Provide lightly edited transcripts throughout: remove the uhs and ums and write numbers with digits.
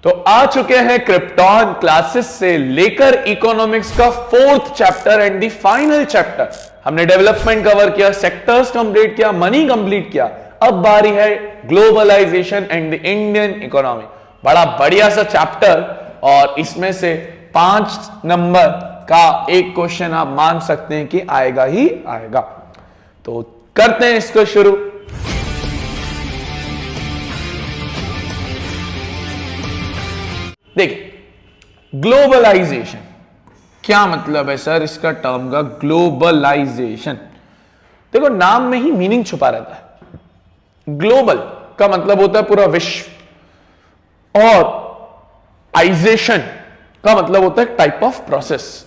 तो आ चुके हैं क्रिप्टॉन क्लासेस से लेकर इकोनॉमिक्स का 4th chapter and the final chapter. हमने डेवलपमेंट कवर किया, सेक्टर्स कंप्लीट किया, मनी कंप्लीट किया। अब बारी है globalisation and the Indian economy. बड़ा बढ़िया सा चैप्टर और इसमें से 5 नंबर का एक क्वेश्चन आप मान सकते हैं कि आएगा ही आएगा। तो करते हैं इसको शुरू। देखिए, ग्लोबलाइजेशन क्या मतलब है सर इसका टर्म का? ग्लोबलाइजेशन, देखो नाम में ही मीनिंग छुपा रहता है। ग्लोबल का मतलब होता है पूरा विश्व और आइजेशन का मतलब होता है टाइप ऑफ प्रोसेस।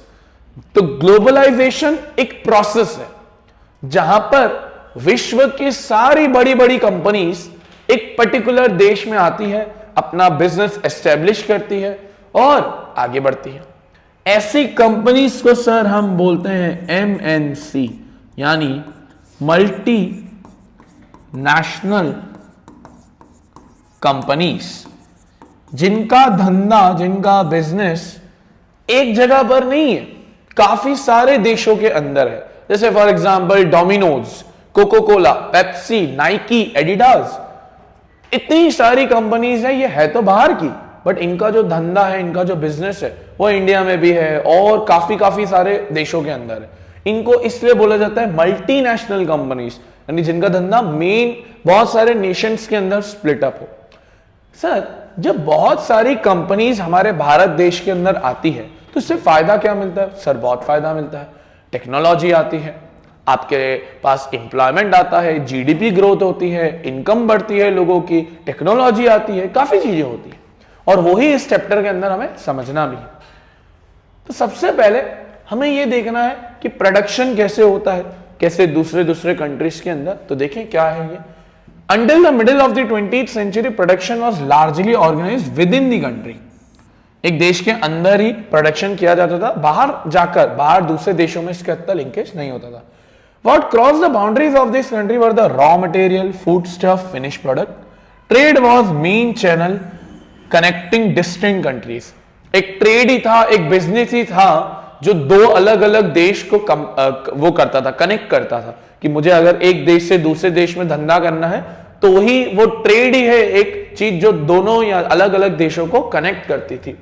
तो ग्लोबलाइजेशन एक प्रोसेस है जहां पर विश्व की सारी बड़ी बड़ी कंपनीज एक पर्टिकुलर देश में आती है, अपना बिजनेस एस्टेब्लिश करती है और आगे बढ़ती है। ऐसी कंपनीज को सर हम बोलते हैं एमएनसी, यानी मल्टी नेशनल कंपनीज, जिनका धंधा, जिनका बिजनेस एक जगह पर नहीं है, काफी सारे देशों के अंदर है। जैसे for example Domino's, Coca Cola, Pepsi, Nike, Adidas, इतनी सारी कंपनीज है। ये है तो बाहर की, बट इनका जो धंधा है, इनका जो बिजनेस है वो इंडिया में भी है और काफी सारे देशों के अंदर है। इनको इसलिए बोला जाता है मल्टीनेशनल कंपनीज, यानी जिनका धंधा मेन बहुत सारे नेशंस के अंदर स्प्लिट अप हो। सर, जब बहुत सारी कंपनीज हमारे भारत देश के अंदर आती है तो इससे फायदा क्या मिलता है? सर बहुत फायदा मिलता है। टेक्नोलॉजी आती है, आपके पास एम्प्लॉयमेंट आता है, जीडीपी ग्रोथ होती है, इनकम बढ़ती है लोगों की, टेक्नोलॉजी आती है, काफी चीजें होती है और वही इस चैप्टर के अंदर हमें समझना भी है। तो सबसे पहले हमें यह देखना है कि प्रोडक्शन कैसे होता है, कैसे दूसरे कंट्रीज के अंदर। तो देखें क्या है ये। Until the middle of the 20th century production was largely organised with in the country. एक देश के अंदर ही प्रोडक्शन किया जाता था, बाहर दूसरे देशों में इसका इतना लिंकेज नहीं होता था। What crossed the boundaries of this country were the raw material, foodstuff, finished product. Trade was main channel connecting distinct countries. एक ट्रेड ही था, एक बिजनेस ही था जो दो अलग अलग देश को वो करता था, कनेक्ट करता था कि मुझे अगर एक देश से दूसरे देश में धंधा करना है तो वही वो ट्रेड ही है, एक चीज जो दोनों या अलग अलग देशों को कनेक्ट करती थी।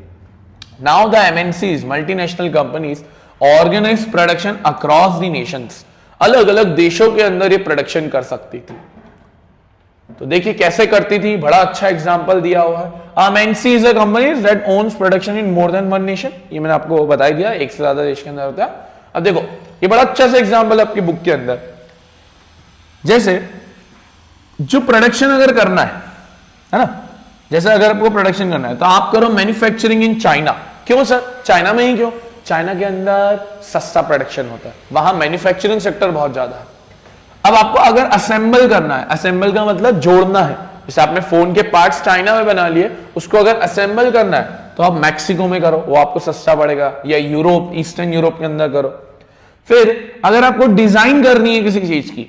Now the MNCs, multinational companies, organize production across the nations. अलग अलग देशों के अंदर ये प्रोडक्शन कर सकती थी। तो देखिए कैसे करती थी, बड़ा अच्छा एग्जांपल दिया हुआ है। MNC is a company that owns production in more than one nation. ये मैंने आपको बता दिया, एक से ज्यादा देश के अंदर होता है। अब देखो ये बड़ा अच्छा सा एग्जांपल है आपकी बुक के अंदर। जैसे जो प्रोडक्शन अगर करना है ना, जैसे अगर आपको प्रोडक्शन करना है तो आप करो मैन्युफैक्चरिंग इन चाइना। क्यों सर? चाइना में ही क्यों? चाइना के अंदर सस्ता प्रोडक्शन होता है, वहां मैन्युफैक्चरिंग सेक्टर बहुत ज्यादा है। अब आपको अगर असेंबल करना है, असेंबल का मतलब जोड़ना है, जैसे आपने फोन के पार्ट्स चाइना में बना लिए, उसको अगर असेंबल करना है तो आप मैक्सिको में करो, वो आपको सस्ता पड़ेगा, या यूरोप, ईस्टर्न यूरोप के अंदर करो। फिर अगर आपको डिजाइन करनी है किसी चीज की,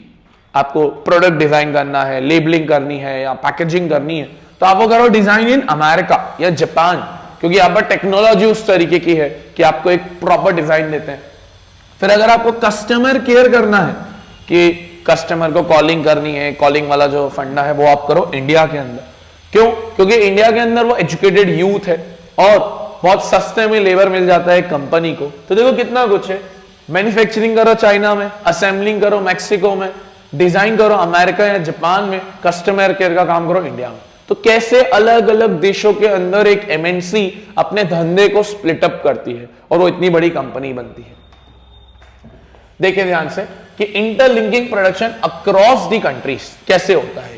आपको प्रोडक्ट डिजाइन करना है, लेबलिंग करनी है या पैकेजिंग करनी है, तो आप वो करो डिजाइन इन अमेरिका या जापान, क्योंकि यहाँ पर टेक्नोलॉजी उस तरीके की है कि आपको एक प्रॉपर डिजाइन देते हैं। फिर अगर आपको कस्टमर केयर करना है कि कस्टमर को कॉलिंग करनी है, कॉलिंग वाला जो फंडा है वो आप करो इंडिया के अंदर। क्यों? क्योंकि इंडिया के अंदर वो एजुकेटेड यूथ है और बहुत सस्ते में लेबर मिल जाता है कंपनी को। तो देखो कितना कुछ है। मैन्युफैक्चरिंग करो चाइना में, असेंबलिंग करो मैक्सिको में, डिजाइन करो अमेरिका या जापान में, कस्टमर केयर का काम करो इंडिया में। तो कैसे अलग अलग देशों के अंदर एक एमएनसी अपने धंधे को स्प्लिट अप करती है और वो इतनी बड़ी कंपनी बनती है। देखिए ध्यान से कि interlinking production across the countries कैसे होता है।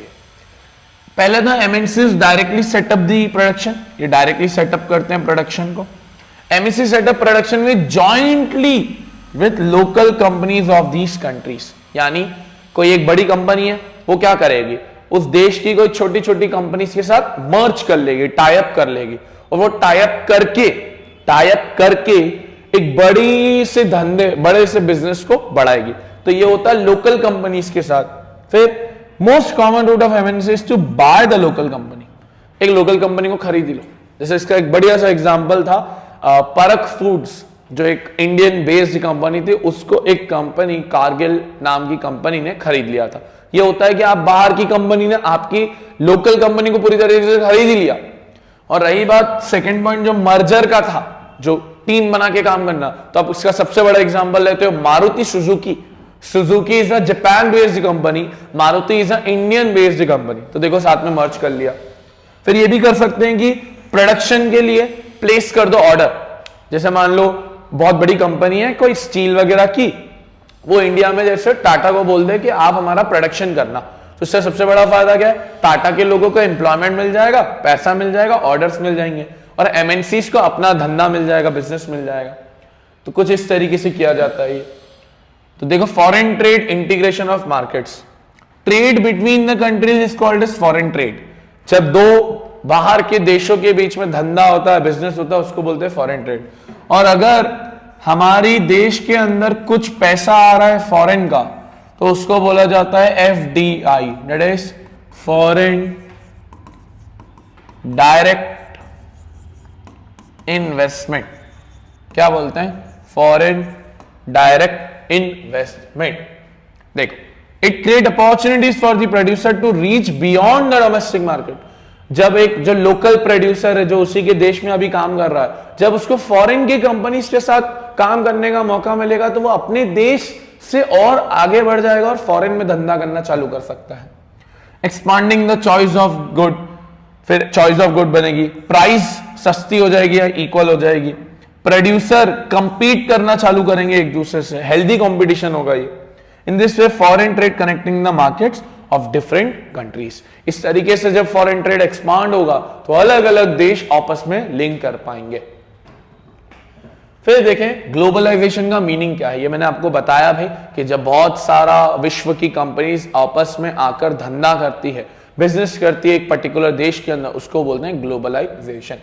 पहले था MNCs directly setup the production, ये डायरेक्टली सेटअप करते हैं प्रोडक्शन को। एमएनसी सेटअप प्रोडक्शन में jointly with local companies of these countries, यानी कोई एक बड़ी कंपनी है, वो क्या करेगी, उस देश की कोई छोटी छोटी कंपनीज के साथ मर्ज कर लेगी, टाई अप कर लेगी, और वो टाई अप करके एक बड़ी से धंधे, बड़े से बिजनेस को बढ़ाएगी। तो ये होता है लोकल कंपनीज के साथ। फिर most common route of MNC is to buy the local company. एक लोकल कंपनी को खरीद लो, जैसे इसका एक बढ़िया सा एग्जांपल था परख फूड्स, जो एक इंडियन बेस्ड कंपनी थी, उसको एक कंपनी कारगिल नाम की कंपनी ने खरीद लिया था। ये होता है कि आप बाहर की कंपनी ने आपकी लोकल कंपनी को पूरी तरीके से खरीद ही लिया। और रही बात सेकंड पॉइंट जो मर्जर का था, जो टीम बना के काम करना, तो आप उसका सबसे बड़ा एग्जांपल लेते हो Maruti Suzuki. Suzuki is a Japan based company, Maruti is a Indian based company, तो देखो साथ में मर्ज कर लिया। फिर ये भी कर सकते हैं कि प्रोडक्शन के लिए प्लेस कर दो ऑर्डर। जैसे मान लो बहुत बड़ी कंपनी है कोई स्टील वगैरह की, वो इंडिया में जैसे टाटा को बोल दे कि आप हमारा प्रोडक्शन करना, तो इससे सबसे बड़ा फायदा क्या है, टाटा के लोगों को एम्प्लॉयमेंट मिल जाएगा, पैसा मिल जाएगा, ऑर्डर्स मिल जाएंगे, और एमएनसीज को अपना धंधा मिल जाएगा, बिजनेस मिल जाएगा। तो कुछ इस तरीके से किया जाता है ये। तो देखो foreign trade integration of markets, trade between the countries is called as foreign trade. जब दो बाहर के देशों के बीच में धंधा होता है, बिजनेस होता है, उसको बोलते हैं फॉरेन ट्रेड। और अगर हमारी देश के अंदर कुछ पैसा आ रहा है फॉरेन का, तो उसको बोला जाता है FDI, that is foreign direct investment. क्या बोलते हैं, फॉरेन डायरेक्ट इन्वेस्टमेंट। देखो, it create opportunities for the producer to reach beyond the domestic market. जब एक जो लोकल प्रोड्यूसर है, जो उसी के देश में अभी काम कर रहा है, जब उसको फॉरेन की कंपनीज के साथ काम करने का मौका मिलेगा, तो वो अपने देश से और आगे बढ़ जाएगा और फॉरेन में धंधा करना चालू कर सकता है। Expanding the choice of good, फिर चॉइस ऑफ गुड बनेगी, प्राइस सस्ती हो जाएगी या इक्वल हो जाएगी, प्रोड्यूसर कंपीट करना चालू करेंगे एक दूसरे से, हेल्दी कंपटीशन होगा ये। In this way foreign trade connecting the markets of different countries. इस तरीके से जब फॉरेन ट्रेड एक्सपांड होगा तो अलग अलग देश आपस में लिंक कर पाएंगे। फिर देखें ग्लोबलाइजेशन का मीनिंग क्या है। ये मैंने आपको बताया भाई कि जब बहुत सारा विश्व की कंपनीज आपस में आकर धंधा करती है, बिजनेस करती है एक पर्टिकुलर देश के अंदर, उसको बोलते हैं globalisation.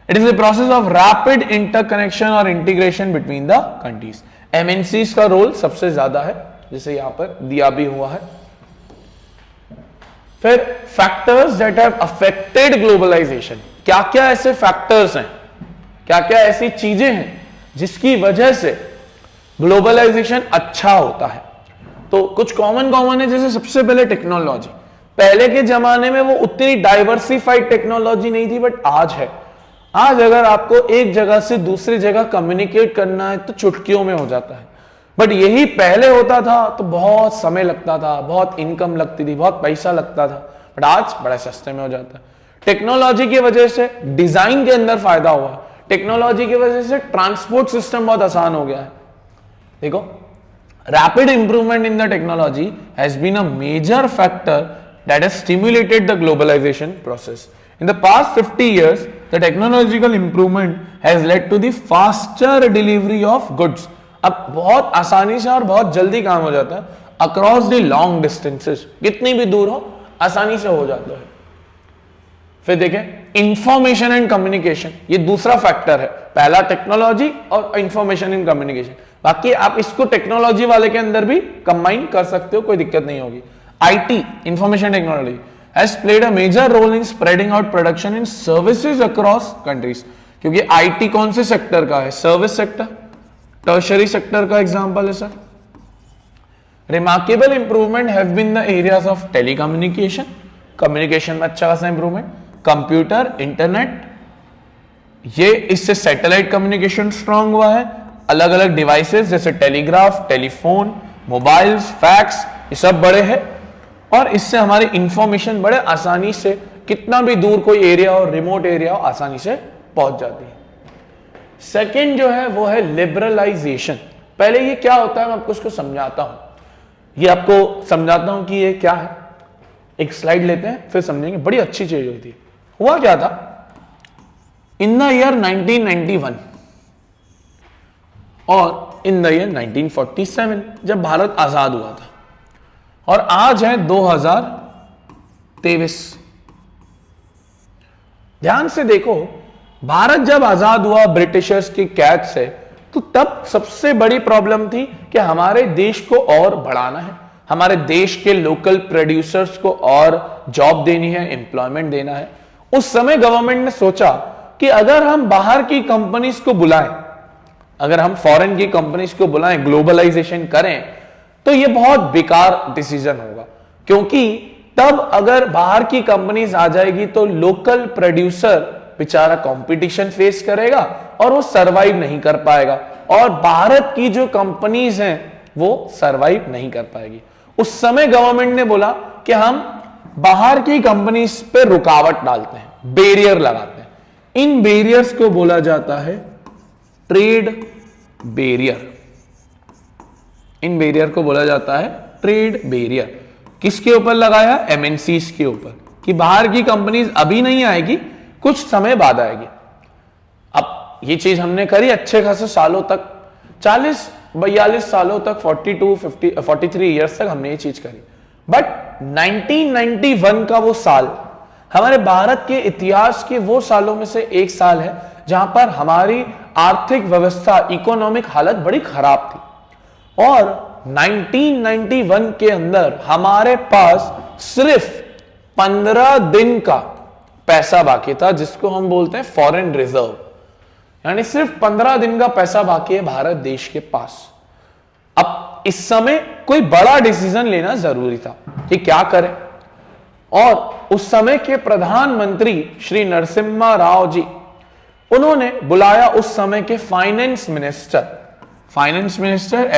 It is the process of rapid interconnection और integration between the countries. MNCs का रोल सबसे ज्यादा है, जैसे यहां पर दिया भी हुआ है। फिर factors that have affected globalisation, क्या क्या ऐसे फैक्टर्स हैं, क्या क्या ऐसी चीजें हैं जिसकी वजह से ग्लोबलाइजेशन अच्छा होता है। तो कुछ कॉमन है, जैसे सबसे पहले टेक्नोलॉजी। पहले के जमाने में वो उतनी डाइवर्सिफाइड टेक्नोलॉजी नहीं थी, बट आज है। आज अगर आपको एक जगह से दूसरी जगह कम्युनिकेट करना है तो चुटकियों में हो जाता है, बट यही पहले होता था तो बहुत समय लगता था, बहुत इनकम लगती थी, बहुत पैसा लगता था, बट आज बड़े सस्ते में हो जाता है। टेक्नोलॉजी की वजह से डिजाइन के अंदर फायदा हुआ, टेक्नोलॉजी की वजह से ट्रांसपोर्ट सिस्टम बहुत आसान हो गया है। देखो, rapid improvement in the technology has been a major factor that has stimulated the globalisation process. In the past 50 years, the technological improvement has led to the faster delivery of goods. अब बहुत आसानी से और बहुत जल्दी काम हो जाता है across the long distances, कितनी भी दूर हो आसानी से हो जाता है। फिर देखें इंफॉर्मेशन एंड कम्युनिकेशन, ये दूसरा फैक्टर है। पहला टेक्नोलॉजी और इंफॉर्मेशन एंड कम्युनिकेशन, बाकी आप इसको टेक्नोलॉजी वाले के अंदर भी कंबाइन कर सकते हो, कोई दिक्कत नहीं होगी। IT, information technology has played a major role in spreading out production and services across countries। क्योंकि आईटी कौन से सेक्टर का है, सर्विस सेक्टर, टर्शरी सेक्टर का एग्जांपल है sir. Remarkable improvement have been the areas of telecommunication, communication में अच्छा खासा इंप्रूवमेंट, कंप्यूटर, इंटरनेट, ये इससे सैटेलाइट कम्युनिकेशन स्ट्रांग हुआ है। अलग अलग डिवाइसेस जैसे टेलीग्राफ, टेलीफोन, मोबाइल्स, फैक्स, ये सब बड़े हैं और इससे हमारी इंफॉर्मेशन बड़े आसानी से कितना भी दूर कोई एरिया हो, रिमोट एरिया हो, आसानी से पहुंच जाती है। सेकंड जो है वो है लिबरलाइजेशन। पहले ये क्या होता है मैं आपको उसको समझाता हूं, ये आपको समझाता हूं कि ये क्या है। एक स्लाइड लेते हैं फिर समझेंगे, बड़ी अच्छी चीज हुई थी। हुआ क्या था, इन द ईयर 1991 और इन द ईयर 1947 जब भारत आजाद हुआ था, और आज है 2023। ध्यान से देखो, भारत जब आजाद हुआ ब्रिटिशर्स की कैद से, तो तब सबसे बड़ी प्रॉब्लम थी कि हमारे देश को और बढ़ाना है, हमारे देश के लोकल प्रोड्यूसर्स को और जॉब देनी है, एम्प्लॉयमेंट देना है। उस समय गवर्नमेंट ने सोचा कि अगर हम बाहर की कंपनीज को बुलाएं, अगर हम फॉरेन की कंपनीज को बुलाएं, ग्लोबलाइजेशन करें, तो ये बहुत बेकार डिसीजन होगा, क्योंकि तब अगर बाहर की कंपनीज आ जाएगी तो लोकल प्रोड्यूसर बेचारा कंपटीशन फेस करेगा और वो सरवाइव नहीं कर पाएगा, और भारत की जो कंपनीज हैं वो सरवाइव नहीं कर पाएगी। उस समय गवर्नमेंट ने बोला कि हम बाहर की कंपनीज पे रुकावट डालते हैं, बैरियर लगाते हैं। इन बैरियर्स को बोला जाता है ट्रेड बैरियर। इन बैरियर को बोला जाता है ट्रेड बैरियर। किसके ऊपर लगाया? एमएनसीज के ऊपर, कि बाहर की कंपनीज अभी नहीं आएगी, कुछ समय बाद आएगी। अब ये चीज हमने करी अच्छे खासे सालों तक, 40-42 सालों तक, 43 ईयर्स तक हमने ये चीज करी। बट 1991 का वो साल हमारे भारत के इतिहास के वो सालों में से एक साल है जहां पर हमारी आर्थिक व्यवस्था, इकोनॉमिक हालत बड़ी खराब थी, और 1991 के अंदर हमारे पास सिर्फ 15 दिन का पैसा बाकी था, जिसको हम बोलते हैं फॉरेन रिजर्व, यानी सिर्फ 15 दिन का पैसा बाकी है भारत देश के पास। अब इस समय कोई बड़ा डिसीजन लेना जरूरी था कि क्या करें, और उस समय के प्रधानमंत्री श्री नरसिम्हा राव जी, उन्होंने बुलाया उस समय के फाइनेंस मिनिस्टर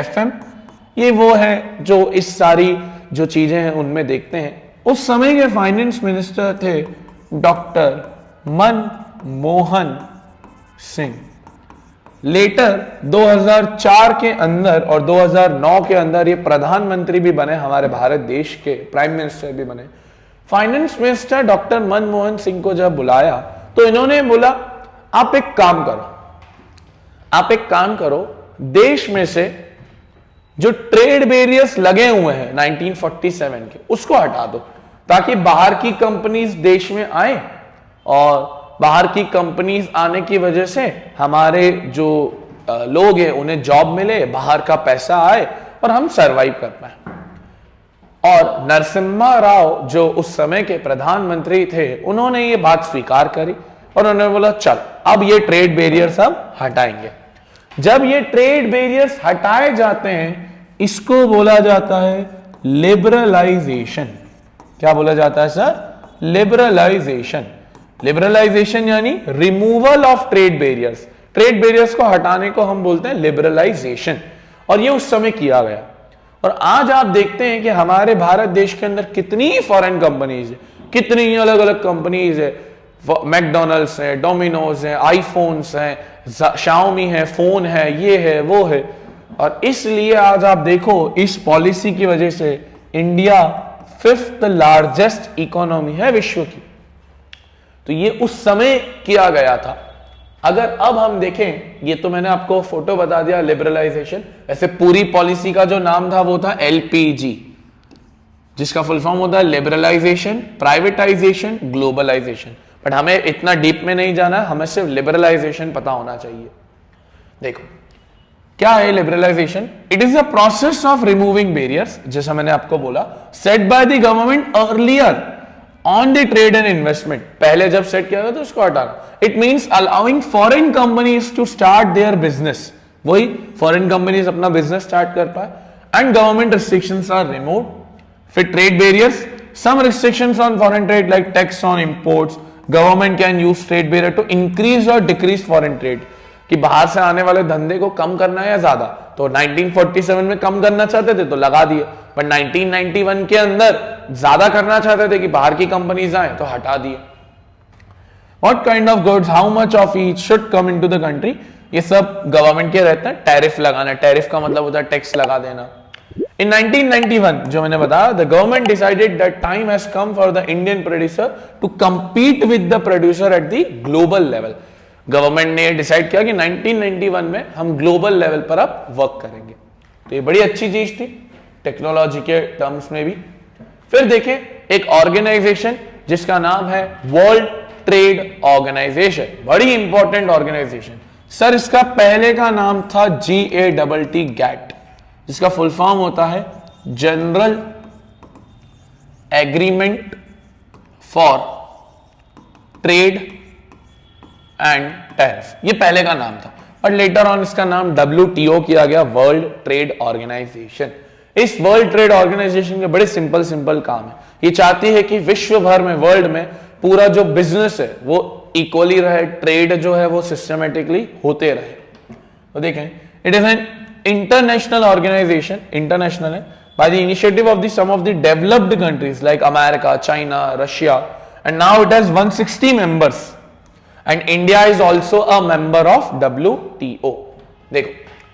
FM, ये वो है जो इस सारी जो चीजें हैं उनमें देखते हैं। उस समय के फाइनेंस मिनिस्टर थे डॉक्टर मनमोहन सिंह। लेटर 2004 के अंदर और 2009 के अंदर ये प्रधानमंत्री भी बने, हमारे भारत देश के प्राइम मिनिस्टर भी बने। Finance minister doctor Manmohan Singh को जब बुलाया तो इन्होंने बोला, आप एक काम करो, देश में से जो ट्रेड बैरियर्स लगे हुए हैं 1947 के, उसको हटा दो, ताकि बाहर की कंपनीज देश में आए, और बाहर की कंपनीज आने की वजह से हमारे जो लोग हैं उन्हें जॉब मिले, बाहर का पैसा आए और हम सरवाइव कर पाए। और नरसिम्हा राव जो उस समय के प्रधानमंत्री थे, उन्होंने ये बात स्वीकार करी और उन्होंने बोला, चल अब ये ट्रेड बैरियर्स हम हटाएंगे। जब ये ट्रेड बैरियर्स हटाए जाते हैं, इसको बोला जाता है लिबरलाइजेशन। क्या बोला जाता है सर? लिबरलाइजेशन। लिबरलाइजेशन यानी removal of trade barriers. Trade barriers को हटाने को हम बोलते हैं लिबरलाइजेशन, और ये उस समय किया गया। और आज आप देखते हैं कि हमारे भारत देश के अंदर कितनी फॉरेन कंपनीज है, कितनी अलग अलग कंपनीज है, मैकडोनल्ड्स है, डोमिनोज है, आईफोन्स है, शाओमी है, फोन है, ये है वो है। और इसलिए आज आप देखो, इस पॉलिसी की वजह से इंडिया 5th लार्जेस्ट इकोनॉमी है विश्व की। तो ये उस समय किया गया था। अगर अब हम देखें, ये तो मैंने आपको फोटो बता दिया लिबरलाइजेशन, वैसे पूरी पॉलिसी का जो नाम था वो था LPG, जिसका फुल फॉर्म होता है लिबरलाइजेशन, प्राइवेटाइजेशन, ग्लोबलाइजेशन। बट हमें इतना डीप में नहीं जाना, हमें सिर्फ लिबरलाइजेशन पता होना चाहिए। देखो क्या है liberalisation? It is a process of removing barriers, जैसा मैंने आपको बोला, set by the government earlier on the trade and investment. पहले जब सेट किया गया तो उसको हटाना। It means allowing foreign companies to start their business, वही फॉरेन कंपनीज अपना बिजनेस स्टार्ट कर पाए, and government restrictions are removed. फिर trade barriers, some restrictions on foreign trade like tax on imports, government can use trade barrier to increase और decrease foreign trade, कि बाहर से आने वाले धंधे को कम करना है या ज्यादा। तो 1947 में कम करना चाहते थे तो लगा दिए, बट 1991 के अंदर ज्यादा करना चाहते थे कि बाहर की कंपनीज आए तो हटा दिए। What kind of goods, how much of each should come into the country, ये सब गवर्नमेंट के रहते हैं। टैरिफ लगाना, टैरिफ का मतलब होता है टैक्स लगा देना। In 1991, जो मैंने बताया, the government decided that time has come for the Indian producer to compete with the producer at the global level. Government ने डिसाइड किया कि 1991 में हम ग्लोबल लेवल पर अब वर्क करेंगे। तो ये बड़ी अच्छी चीज थी टेक्नोलॉजी के टर्म्स में भी। फिर देखें एक ऑर्गेनाइजेशन जिसका नाम है वर्ल्ड ट्रेड ऑर्गेनाइजेशन, बड़ी इंपॉर्टेंट ऑर्गेनाइजेशन। सर इसका पहले का नाम था GATT, गैट, जिसका फुल फॉर्म होता है general agreement for trade and tariff, ये पहले का नाम था, बट लेटर ऑन इसका नाम WTO किया गया, वर्ल्ड ट्रेड ऑर्गेनाइजेशन। इस वर्ल्ड ट्रेड ऑर्गेनाइजेशन के बड़े सिंपल काम है, ये चाहती है कि विश्व भर में, वर्ल्ड में पूरा जो बिजनेस है वो इक्वली रहे, ट्रेड जो है वो सिस्टमेटिकली होते रहे। तो देखें, it is an international organisation, international है, by the initiative of the some of the developed countries like America, China, Russia, and now it has 160 members and India is also a member of WTO। देखो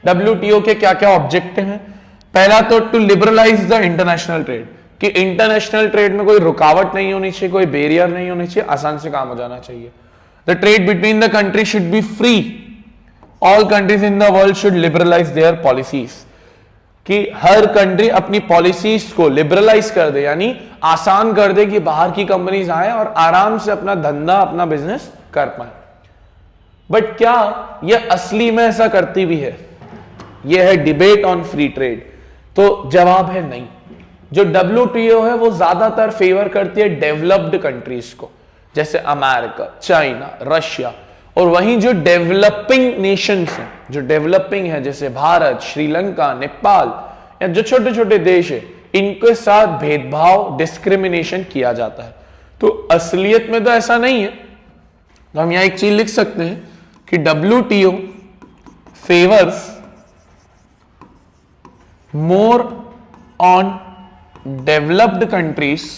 WTO के क्या क्या objective हैं। पहला तो to liberalise the international trade, कि international trade में कोई रुकावट नहीं होनी चाहिए, कोई बैरियर नहीं होनी चाहिए, आसान से काम हो जाना चाहिए। The trade between the country should be free, all countries in the world should liberalise there policies, कि हर कंट्री अपनी पॉलिसीज को लिबरलाइज कर दे, यानी आसान कर दे कि बाहर की कंपनीज आए और आराम से अपना धंधा, अपना बिजनेस कर पाए। बट क्या यह असली में ऐसा करती भी है? यह है डिबेट ऑन फ्री ट्रेड। तो जवाब है नहीं। जो WTO है वो ज्यादातर फेवर करती है डेवलप्ड कंट्रीज को, जैसे अमेरिका, चाइना, रशिया, और वहीं जो डेवलपिंग नेशंस हैं, जो डेवलपिंग है जैसे भारत, श्रीलंका, नेपाल, या जो छोटे छोटे देश है, इनके साथ भेदभाव, डिस्क्रिमिनेशन किया जाता है। तो असलियत में तो ऐसा नहीं है। तो हम यहां एक चीज लिख सकते हैं कि WTO favours more on developed countries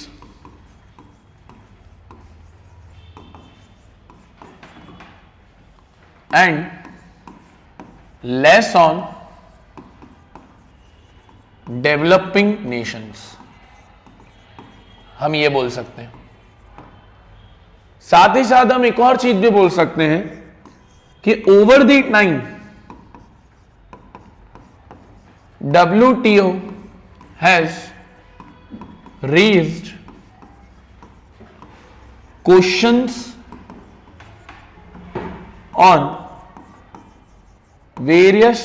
and less on developing nations, हम ये बोल सकते हैं। साथ ही साथ हम एक और चीज भी बोल सकते हैं कि over the time WTO has raised questions on various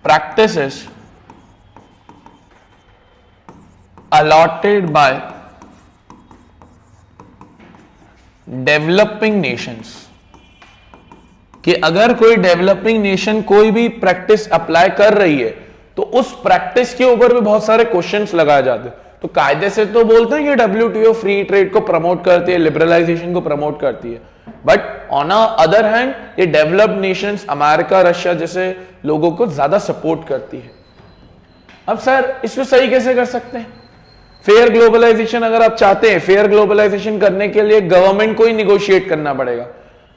practices allotted by developing nations, कि अगर कोई डेवलपिंग नेशन कोई भी प्रैक्टिस अप्लाई कर रही है तो उस प्रैक्टिस के ऊपर भी बहुत सारे क्वेश्चंस लगाए जाते हैं। तो कायदे से तो बोलते हैं कि WTO फ्री ट्रेड को प्रमोट करती है, लिबरलाइजेशन को प्रमोट करती है, बट ऑन अदर हैंड ये डेवलप्ड नेशंस, अमेरिका, रशिया जैसे लोगों को ज्यादा सपोर्ट करती है। अब सर इसको सही कैसे कर सकते हैं? फेयर ग्लोबलाइजेशन अगर आप चाहते हैं, फेयर ग्लोबलाइजेशन करने के लिए गवर्नमेंट को ही निगोशिएट करना पड़ेगा,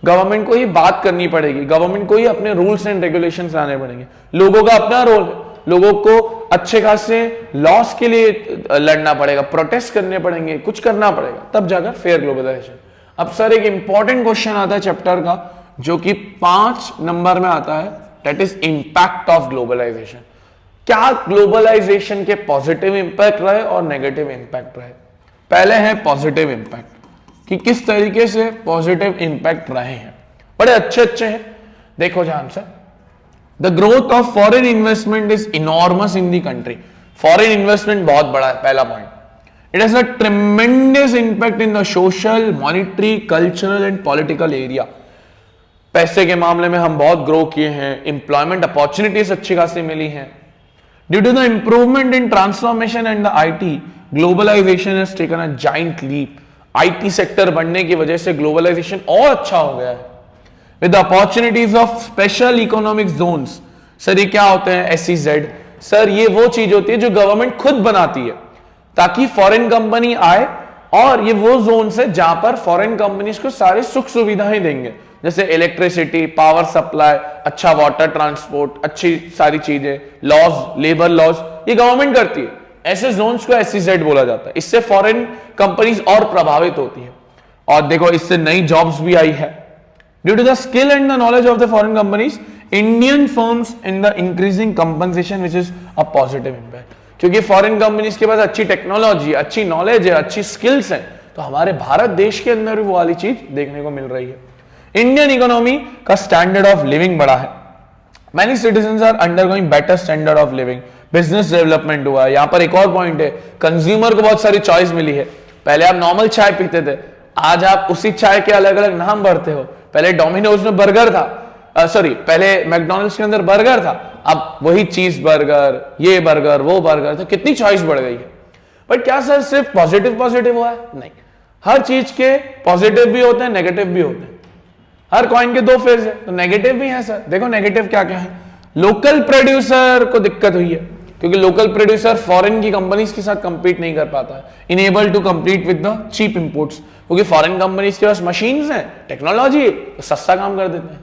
गवर्नमेंट को ही बात करनी पड़ेगी, गवर्नमेंट को ही अपने रूल्स एंड रेगुलेशंस लाने पड़ेंगे। लोगों का अपना रोल है, लोगों को अच्छे खासे लॉस के लिए लड़ना पड़ेगा, प्रोटेस्ट करने पड़ेंगे, कुछ करना पड़ेगा, तब जाकर फेयर ग्लोबलाइजेशन। अब सर एक इंपॉर्टेंट क्वेश्चन आता है चैप्टर का जो कि 5 नंबर में आता है, that is impact of globalisation. क्या ग्लोबलाइजेशन के पॉजिटिव इंपैक्ट रहे और नेगेटिव इंपैक्ट रहे? पहले है पॉजिटिव इंपैक्ट, कि किस तरीके से पॉजिटिव इंपैक्ट रहे हैं, बड़े अच्छे हैं। देखो ध्यान से, the growth of foreign investment is enormous in the country. Foreign investment बहुत बड़ा है, पहला point. It has a tremendous impact in the social, monetary, cultural and political area। पैसे के मामले में हम बहुत ग्रो किए हैं, एम्प्लॉयमेंट अपॉर्चुनिटीज अच्छी खासी मिली हैं। Due to the improvement in transformation and the IT, globalisation has taken a giant leap. IT sector बढ़ने की वजह से ग्लोबलाइजेशन और अच्छा हो गया है। With the opportunities of special economic zones. Sir ये क्या होते हैं? SEZ। सर ये वो चीज होती है जो गवर्नमेंट खुद बनाती है ताकि फॉरेन कंपनी आए, और ये वो जोन है जहां पर फॉरेन कंपनीज को सारे सुख सुविधाएं देंगे, जैसे इलेक्ट्रिसिटी, पावर सप्लाई, अच्छा वाटर ट्रांसपोर्ट, अच्छी सारी चीजें, लॉज, लेबर लॉज, ये गवर्नमेंट करती है। ऐसे जोन्स को SEZ बोला जाता है। इससे फॉरेन कंपनीज और प्रभावित होती है, और देखो इससे नई जॉब्स भी आई है। Due to the skill and the knowledge of the foreign companies, Indian firms in the increasing compensation which is a positive impact. क्योंकि फॉरेन कंपनीज के पास अच्छी टेक्नोलॉजी, अच्छी नॉलेज है, अच्छी स्किल्स हैं, तो हमारे भारत देश के अंदर भी वो वाली चीज देखने को मिल रही है। इंडियन इकोनॉमी का स्टैंडर्ड ऑफ लिविंग बढ़ा है। Many citizens are undergoing better standard of living. Business development हुआ है। यहां पर एक और पॉइंट है, कंज्यूमर को बहुत सारी चॉइस मिली है। पहले आप नॉर्मल चाय पीते थे, आज आप उसी चाय के अलग अलग नाम भरते हो। पहले डोमिनोज में बर्गर था, सॉरी पहले मैकडोनल्ड्स के अंदर बर्गर था, अब वही चीज बर्गर, ये बर्गर, वो बर्गर, तो कितनी चॉइस बढ़ गई है। बट क्या सर सिर्फ पॉजिटिव हुआ है? नहीं, हर चीज के पॉजिटिव भी होते हैं, नेगेटिव भी होते हैं। हर कॉइन के दो फेज है, तो नेगेटिव भी है सर। देखो नेगेटिव क्या क्या है। लोकल प्रोड्यूसर को दिक्कत हुई है, क्योंकि लोकल प्रोड्यूसर फॉरेन की कंपनीज के साथ कंपीट नहीं कर पाता है, enable to compete with the cheap imports, क्योंकि फॉरेन कंपनीज के पास मशीन्स हैं, टेक्नोलॉजी है, तो सस्ता काम कर देते हैं।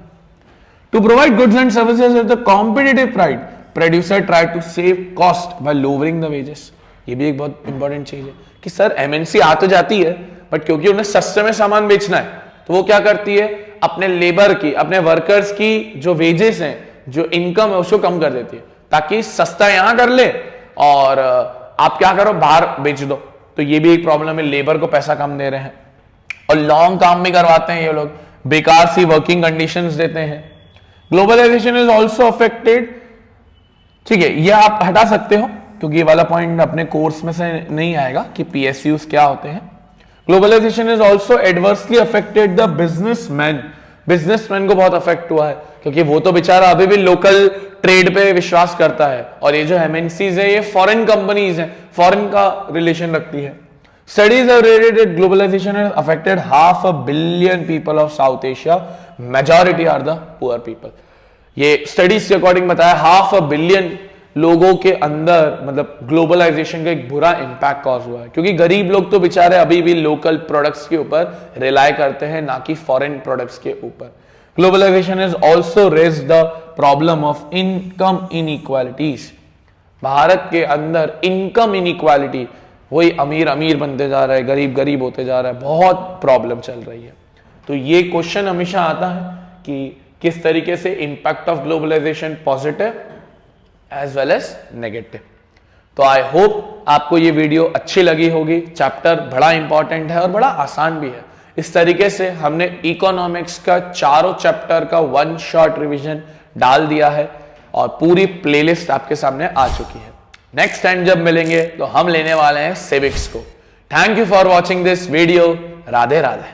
To provide goods and services with the competitive price, producer try to save cost by lowering the wages. ये भी एक बहुत इंपॉर्टेंट चीज है कि सर एमएनसी आ तो जाती है, बट क्योंकि उन्हें सस्ते में सामान बेचना है, तो वो क्या करती है, अपने लेबर की, अपने वर्कर्स की जो वेजेस हैं, जो इनकम है, उसको कम कर देती है, ताकि सस्ता यहां कर ले और आप क्या करो, बाहर बेच दो। तो ये भी एक प्रॉब्लम है, लेबर को पैसा कम दे रहे हैं और लॉन्ग काम भी करवाते हैं ये लोग, बेकार सी वर्किंग कंडीशंस देते हैं। ग्लोबलाइजेशन इज ऑल्सो अफेक्टेड, ठीक है, ये आप हटा सकते हो क्योंकि ये वाला पॉइंट अपने कोर्स में से नहीं आएगा कि पीएसयूज क्या होते हैं। Globalisation is also adversely affected the businessman, businessman को बहुत अफेक्ट हुआ है, क्योंकि वो तो बेचारा अभी भी लोकल ट्रेड पे विश्वास करता है, और ये जो एमएनसीज है ये फॉरेन कंपनीज हैं, फॉरेन का रिलेशन रखती है। Studies have rated that globalisation has affected 500 million people of South Asia, majority are the poor people. ये स्टडीज के अकॉर्डिंग बताया 500 million लोगों के अंदर मतलब ग्लोबलाइजेशन का एक बुरा इंपैक्ट कॉज हुआ है, क्योंकि गरीब लोग तो बेचारे अभी भी लोकल प्रोडक्ट्स के ऊपर रिलाय करते हैं, ना कि फॉरेन प्रोडक्ट्स के ऊपर। Globalization has also raised the problem of income inequalities. Bharat के अंदर इनकम इनइक्वालिटी, वही अमीर अमीर बनते जा रहा है, गरीब गरीब होते जा रहा है, बहुत प्रॉब्लम चल रही है। तो ये क्वेश्चन हमेशा आता है कि किस तरीके से impact of globalization positive as well as negative. तो आई होप आपको ये वीडियो अच्छी लगी होगी। चैप्टर बड़ा इंपॉर्टेंट है और बड़ा आसान भी है। इस तरीके से हमने इकोनॉमिक्स का चारों चैप्टर का वन शॉट रिवीजन डाल दिया है और पूरी प्लेलिस्ट आपके सामने आ चुकी है। नेक्स्ट टाइम जब मिलेंगे तो हम लेने वाले हैं सिविक्स को। Thank you for watching this video. Radhe Radhe.